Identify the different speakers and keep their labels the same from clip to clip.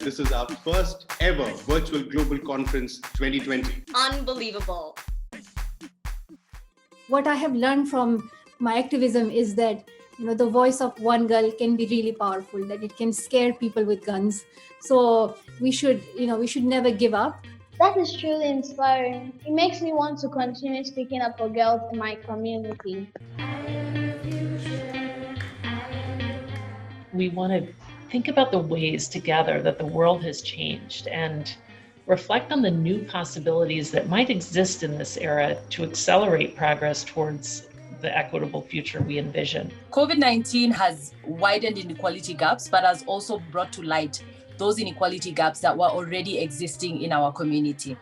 Speaker 1: This is our first ever Virtual Global Conference 2020.
Speaker 2: Unbelievable.
Speaker 3: What I have learned from my activism is that the voice of one girl can be really powerful, that it can scare people with guns. So we should never give up.
Speaker 4: That is truly inspiring. It makes me want to continue speaking up for girls in my community.
Speaker 5: We want to think about the ways together that the world has changed and reflect on the new possibilities that might exist in this era to accelerate progress towards the equitable future we envision.
Speaker 6: COVID-19 has widened inequality gaps, but has also brought to light those inequality gaps that were already existing in our community.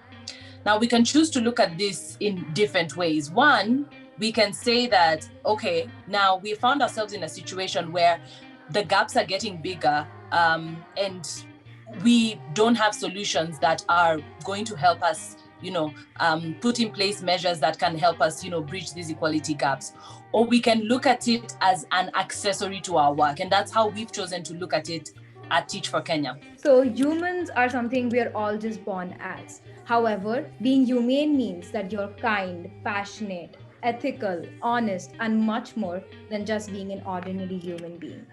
Speaker 6: Now, we can choose to look at this in different ways. One, we can say that, okay, now we found ourselves in a situation where the gaps are getting bigger, and we don't have solutions that are going to help us, put in place measures that can help us, bridge these equality gaps. Or we can look at it as an accessory to our work. And that's how we've chosen to look at it at Teach for Kenya.
Speaker 7: So humans are something we are all just born as. However, being humane means that you're kind, passionate, ethical, honest, and much more than just being an ordinary human being.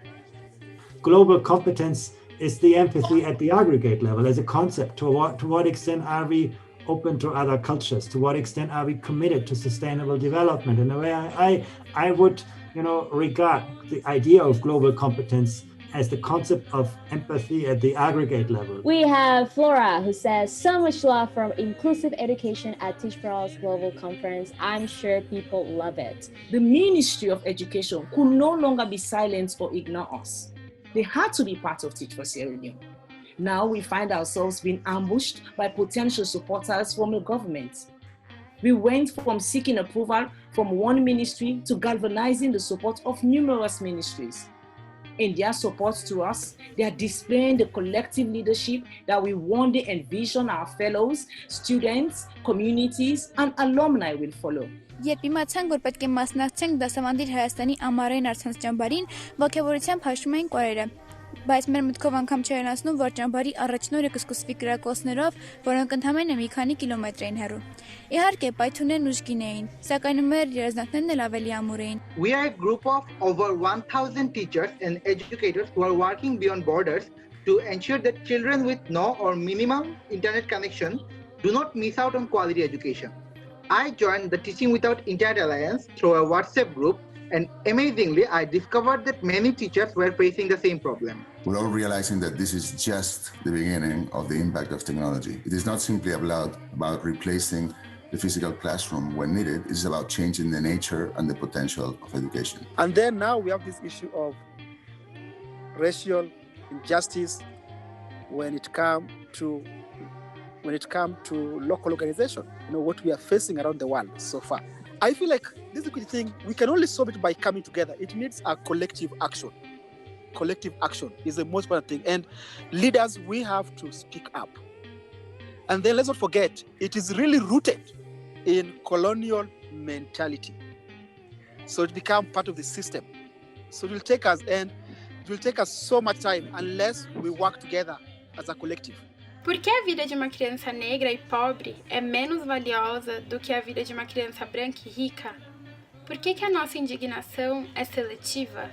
Speaker 8: Global competence is the empathy at the aggregate level as a concept. To what extent are we open to other cultures? To what extent are we committed to sustainable development? In a way, I would regard the idea of global competence as the concept of empathy at the aggregate level.
Speaker 9: We have Flora, who says, so much love from inclusive education at Teach for All's Global Conference. I'm sure people love it.
Speaker 10: The Ministry of Education could no longer be silent or ignore us. They had to be part of Teach for Sierra Leone. Now we find ourselves being ambushed by potential supporters from the government. We went from seeking approval from one ministry to galvanizing the support of numerous ministries. In their support to us, they are displaying the collective leadership that we one day envision our fellows, students, communities, and alumni will follow.
Speaker 11: Երբ իմացանք, որ պետք է մասնակցենք դասավանդիր Հայաստանի ամառային առցանց ճամբարին, ողջավորությամբ հաշվում էինք օրերը, բայց մեր մտքով անգամ չէր անցնում, որ ճամբարի առաջին օրը կսկսվի կրակոցներով, որոնք ընդամենը մի քանի կիլոմետր էին հեռու։ Իհարկե, պայթուններն ուժգին էին, սակայն մեր երազանքներն էլ ավելի ամուր էին։
Speaker 12: We are a group of over 1,000 teachers and educators who are working beyond borders to ensure that children with no or minimum internet connection do not miss out on quality education. I joined the Teaching Without Internet Alliance through a WhatsApp group, and amazingly, I discovered that many teachers were facing the same problem.
Speaker 13: We're all realizing that this is just the beginning of the impact of technology. It is not simply about replacing the physical classroom when needed. It is about changing the nature and the potential of education.
Speaker 14: And then now we have this issue of racial injustice when it comes to local organization, what we are facing around the world so far. I feel like this equity thing, we can only solve it by coming together. It needs a collective action. Collective action is the most important thing. And leaders, we have to speak up. And then let's not forget, it is really rooted in colonial mentality. So it becomes part of the system. So it will take us so much time unless we work together as a collective.
Speaker 15: Por que a vida de uma criança negra e pobre é menos valiosa do que a vida de uma criança branca e rica? Por que a nossa indignação é seletiva?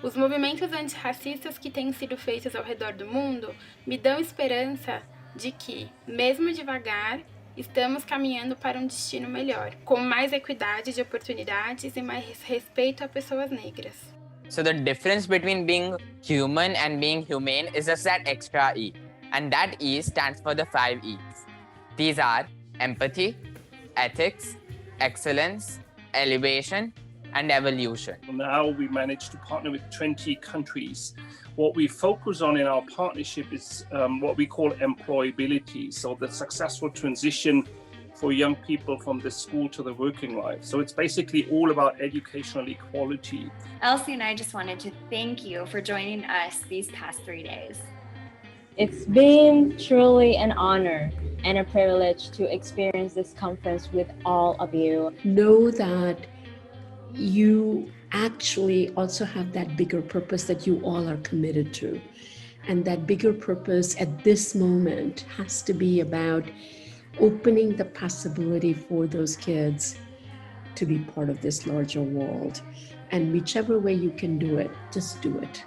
Speaker 15: Os movimentos antirracistas que têm sido feitos ao redor do mundo me dão esperança de que, mesmo devagar, estamos caminhando para um destino melhor, com mais equidade de oportunidades e mais respeito a pessoas negras.
Speaker 16: So the difference between being human and being humane is just that extra E. And that E stands for the 5 E's. These are empathy, ethics, excellence, elevation, and evolution.
Speaker 17: Now we managed to partner with 20 countries. What we focus on in our partnership is what we call employability, so the successful transition for young people from the school to the working life. So it's basically all about educational equality.
Speaker 18: Elsie and I just wanted to thank you for joining us these past 3 days.
Speaker 9: It's been truly an honor and a privilege to experience this conference with all of you.
Speaker 19: Know that you actually also have that bigger purpose that you all are committed to.
Speaker 2: And that bigger purpose at this moment has to be about opening the possibility for those kids to be part of this larger world. And whichever way you can do it, just do it.